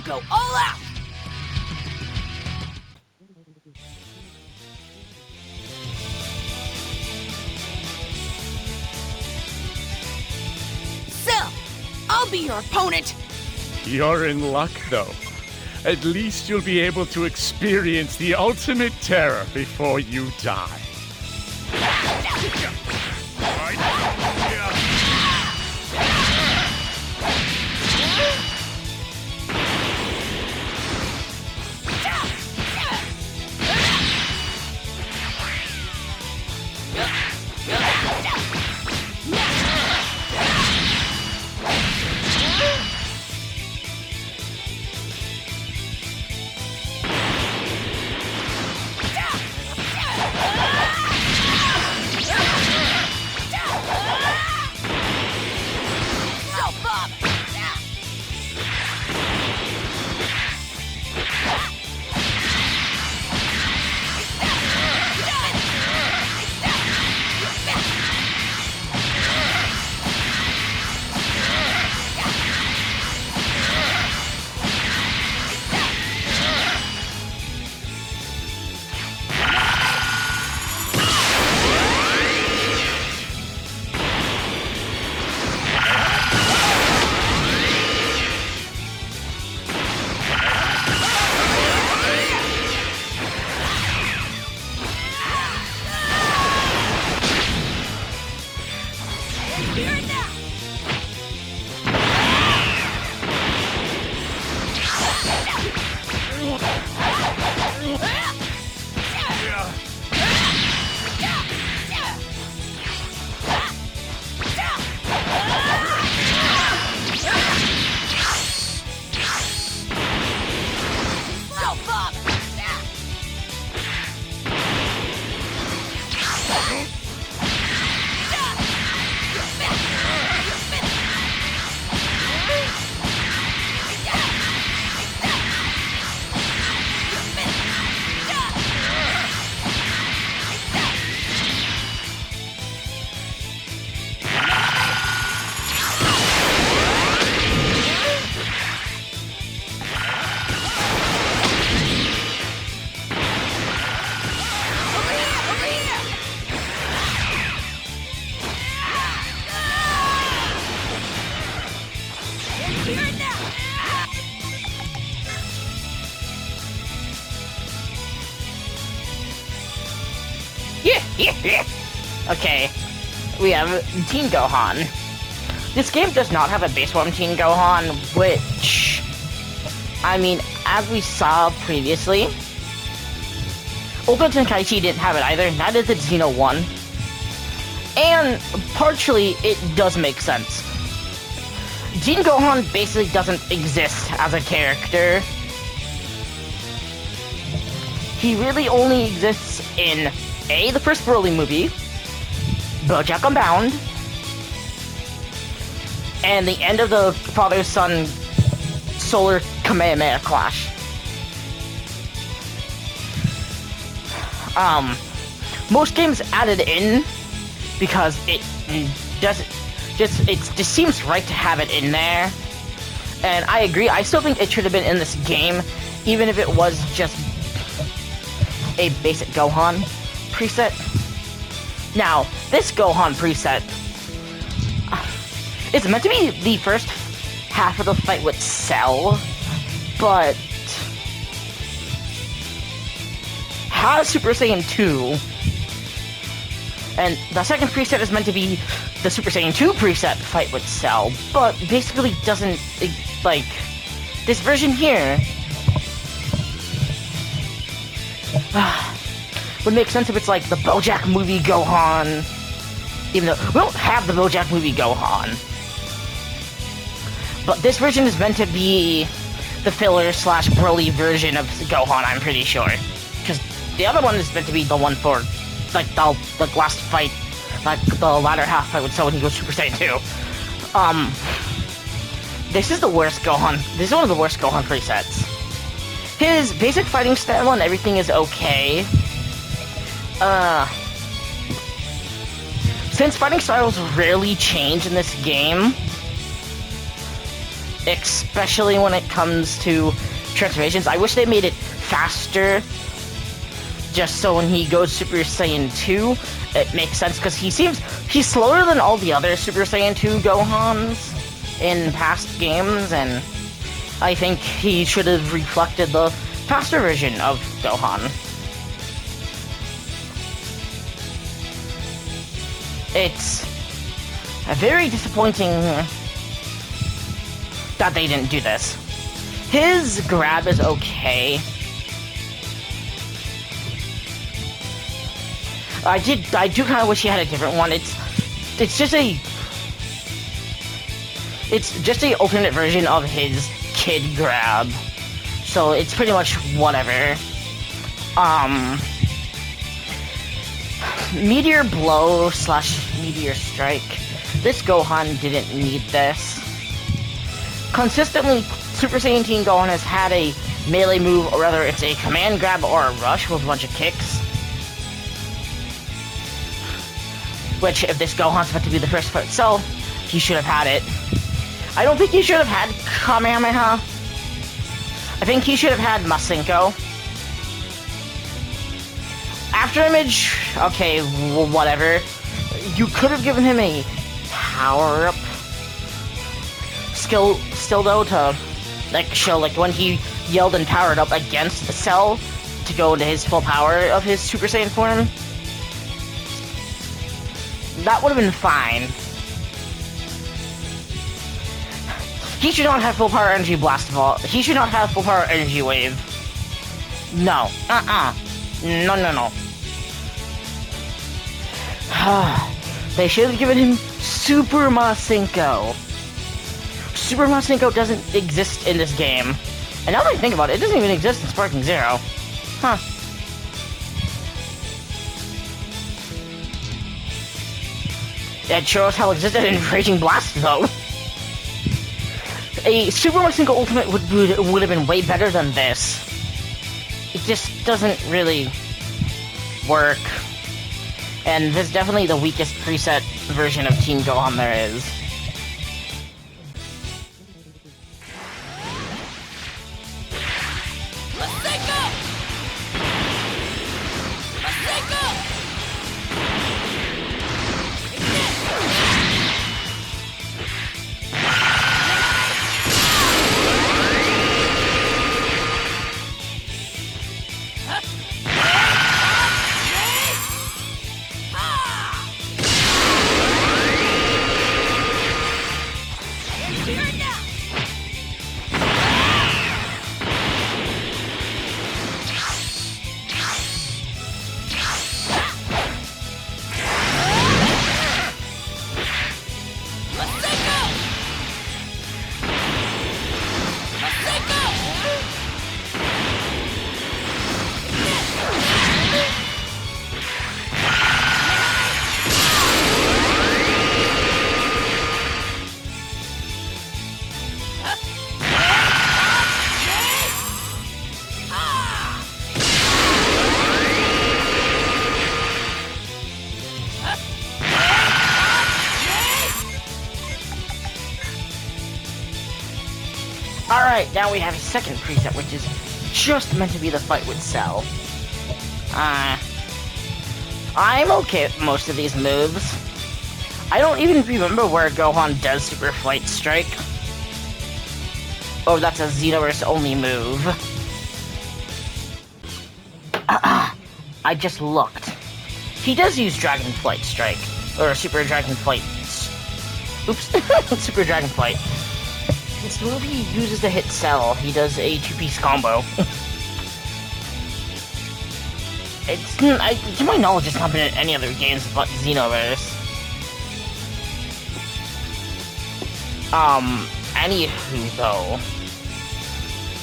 go all out! Cell, I'll be your opponent! You're in luck, though. At least you'll be able to experience the ultimate terror before you die. Okay, we have Teen Gohan. This game does not have a base form Teen Gohan, which, I mean, as we saw previously, Ultra Tenkaichi didn't have it either, neither did Xeno 1. And partially, it does make sense. Teen Gohan basically doesn't exist as a character. He really only exists in A, the first Broly movie, BoJack Unbound, and the end of the father-son Solar Kamehameha Clash. Most games added in because it just seems right to have it in there. And I agree, I still think it should have been in this game, even if it was just a basic Gohan preset. Now, this Gohan preset, it's meant to be the first half of the fight with Cell, but has Super Saiyan 2, and the second preset is meant to be the Super Saiyan 2 preset fight with Cell, but basically doesn't, like, this version here would make sense if it's like the BoJack movie Gohan, even though we don't have the BoJack movie Gohan. But this version is meant to be the filler / Broly version of Gohan, I'm pretty sure. Because the other one is meant to be the one for, like, the last fight, like, the latter half fight with Cell when he goes Super Saiyan 2. This is the worst Gohan, this is one of the worst Gohan presets. His basic fighting style and everything is okay. Since fighting styles rarely change in this game, especially when it comes to transformations. I wish they made it faster, just so when he goes Super Saiyan 2, it makes sense, because he's slower than all the other Super Saiyan 2 Gohans in past games, and I think he should have reflected the faster version of Gohan. It's very disappointing that they didn't do this. His grab is okay. I do kind of wish he had a different one. It's just a alternate version of his kid grab. So it's pretty much whatever. Meteor Blow / Meteor Strike. This Gohan didn't need this. Consistently, Super Saiyan Teen Gohan has had a melee move, or rather it's a command grab or a rush with a bunch of kicks. Which, if this Gohan's meant to be the first part itself, he should have had it. I don't think he should have had Kamehameha. I think he should have had Masenko. After Image, okay, whatever. You could have given him a power-up skill still though, to like show like when he yelled and powered up against the Cell to go into his full power of his Super Saiyan form. That would have been fine. He should not have full power energy blast ball. He should not have full power energy wave. No. No. They should have given him Super Masenko. Super Masenko doesn't exist in this game. And now that I think about it, it doesn't even exist in Sparking Zero. Huh. It sure as hell existed in Raging Blast, though. A Super Masenko Ultimate would have been way better than this. It just doesn't really work. And this is definitely the weakest preset version of Teen Gohan there is. Alright, now we have a second preset, which is just meant to be the fight with Cell. I'm okay with most of these moves. I don't even remember where Gohan does Super Flight Strike. Oh, that's a Xenoverse only move. I just looked. He does use Dragon Flight Strike. Or Super Dragon Flight. Oops. Super Dragon Flight. This move he uses to hit Cell. He does a two-piece combo. To my knowledge, it's not been in any other games but Xenoverse. Anywho, though.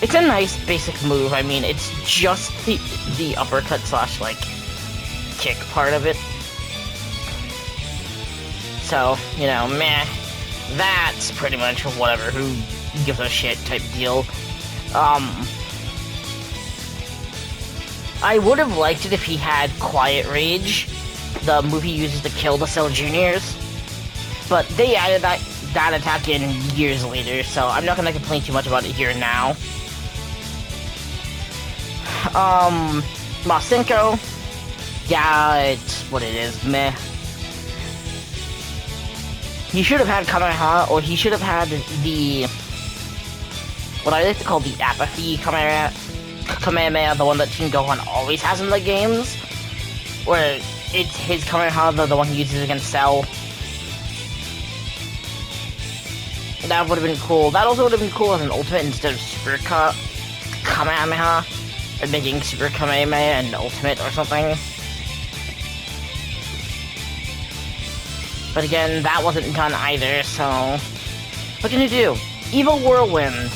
It's a nice basic move. I mean, it's just the uppercut / like, kick part of it. So, you know, meh. That's pretty much whatever, who gives a shit type deal. I would have liked it if he had Quiet Rage, the move he uses to kill the Cell Juniors. But they added that that attack in years later, so I'm not gonna complain too much about it here now. Masenko, yeah, it's what it is, meh. He should have had Kamehameha, or he should have had the, what I like to call the apathy Kamehameha, the one that Team Gohan always has in the games, where it's his Kamehameha, the one he uses against Cell. That would have been cool. That also would have been cool as an ultimate instead of Super Kamehameha, or making Super Kamehameha an ultimate or something. But again, that wasn't done either, so... What can you do? Evil Whirlwind.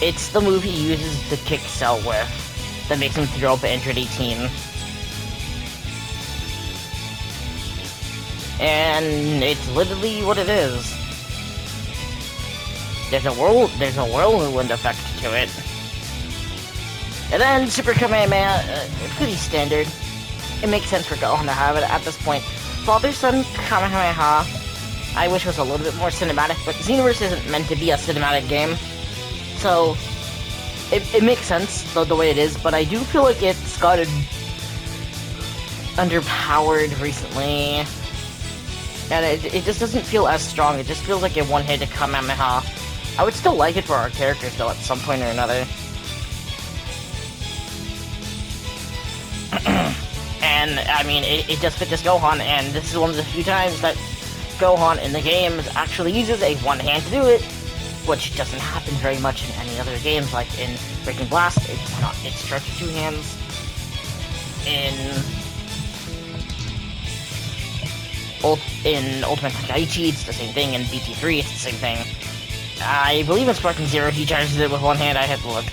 It's the move he uses to kick Cell with that makes him throw up Android 18. And it's literally what it is. There's a whirlwind effect to it. And then Super Kamehameha, pretty standard. It makes sense for Gohan to have it at this point. Father-Son Kamehameha, I wish was a little bit more cinematic, but Xenoverse isn't meant to be a cinematic game. So, it makes sense, the way it is, but I do feel like it's gotten underpowered recently. And it just doesn't feel as strong, it just feels like a one-handed Kamehameha. I would still like it for our characters, though, at some point or another. And, I mean, it just fit this Gohan, and this is one of the few times that Gohan in the games actually uses a one hand to do it, which doesn't happen very much in any other games, like in Breaking Blast, it starts with two hands. In Ultimate Tenkaichi, it's the same thing. In BT3, it's the same thing. I believe in Sparking Zero, he charges it with one hand. I have to look.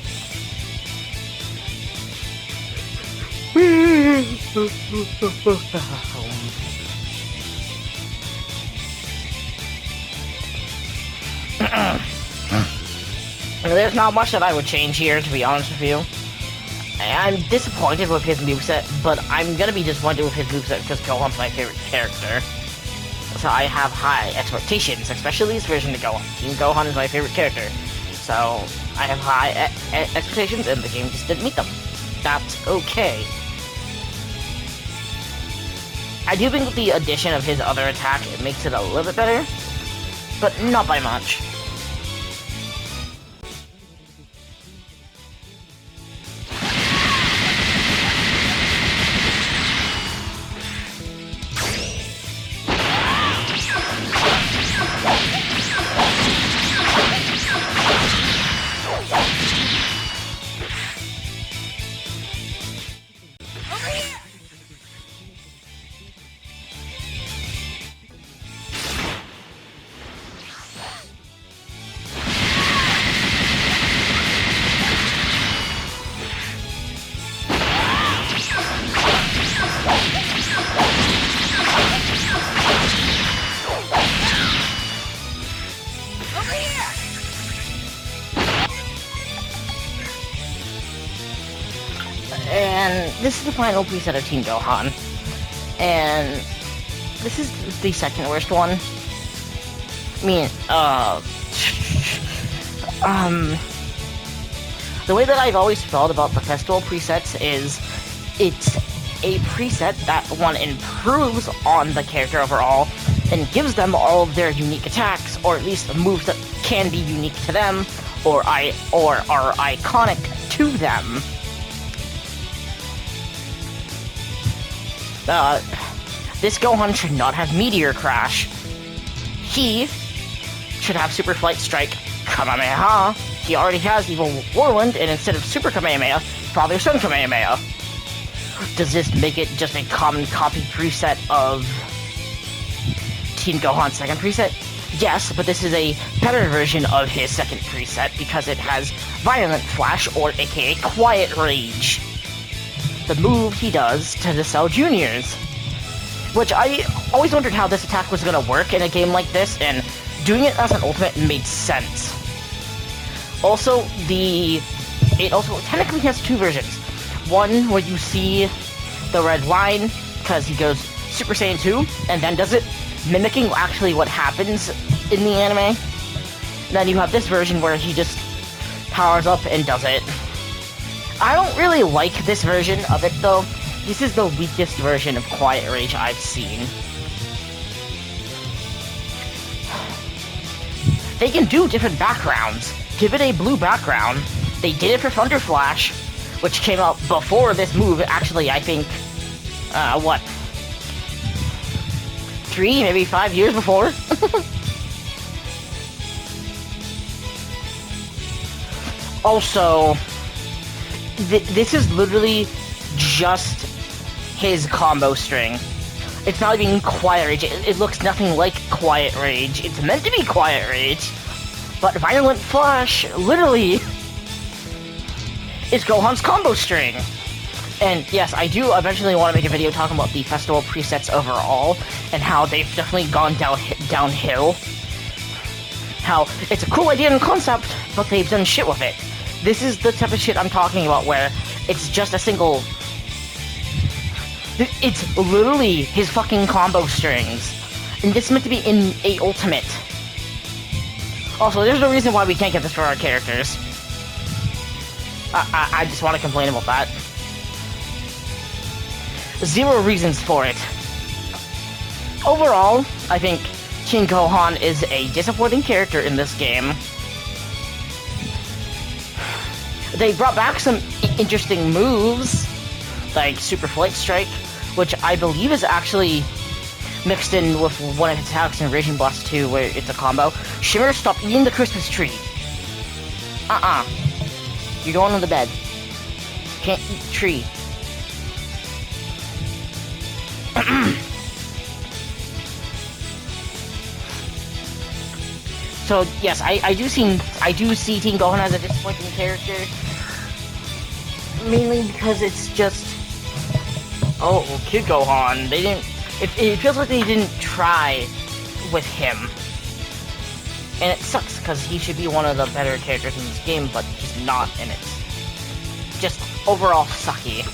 There's not much that I would change here, to be honest with you. I'm disappointed with his moveset, but I'm gonna be disappointed with his moveset because Gohan's my favorite character. So I have high expectations, especially this version of Gohan. Team Gohan is my favorite character. So I have high expectations, and the game just didn't meet them. That's okay. I do think with the addition of his other attack, it makes it a little bit better, but not by much. And this is the final preset of Team Gohan. And this is the second worst one. I mean, the way that I've always felt about the festival presets is it's a preset that, one, improves on the character overall and gives them all of their unique attacks, or at least moves that can be unique to them, or are iconic to them. This Gohan should not have Meteor Crash. He should have Super Flight Strike Kamehameha. He already has Evil Whirlwind, and instead of Super Kamehameha, Father-Son Kamehameha. Does this make it just a common copy preset of Team Gohan's second preset? Yes, but this is a better version of his second preset because it has Violent Flash, or aka Quiet Rage. The move he does to the Cell Juniors. Which I always wondered how this attack was gonna work in a game like this, and doing it as an ultimate made sense. Also, it also technically has two versions. One where you see the red line, because he goes Super Saiyan 2, and then does it, mimicking actually what happens in the anime. Then you have this version where he just powers up and does it. I don't really like this version of it though. This is the weakest version of Quiet Rage I've seen. They can do different backgrounds. Give it a blue background. They did it for Thunder Flash, which came out before this move. Actually, I think, what? 3, maybe 5 years before? Also, this is literally just his combo string. It's not even Quiet Rage. It looks nothing like Quiet Rage. It's meant to be Quiet Rage, but Violent Flash literally is Gohan's combo string. And yes, I do eventually want to make a video talking about the festival presets overall and how they've definitely gone downhill. How it's a cool idea and concept, but they've done shit with it. This is the type of shit I'm talking about where it's just a single... It's literally his fucking combo strings. And this is meant to be in a ultimate. Also, there's no reason why we can't get this for our characters. I just want to complain about that. 0 reasons for it. Overall, I think King Gohan is a disappointing character in this game. They brought back some interesting moves, like Super Flight Strike, which I believe is actually mixed in with one of its attacks in Raging Blast 2, where it's a combo. Shimmer, stop eating the Christmas tree. You're going on the bed. Can't eat the tree. So yes, I do see Teen Gohan as a disappointing character, mainly because it's just, oh, Kid Gohan. They didn't. It feels like they didn't try with him, and it sucks because he should be one of the better characters in this game, but he's not, and it's just overall sucky.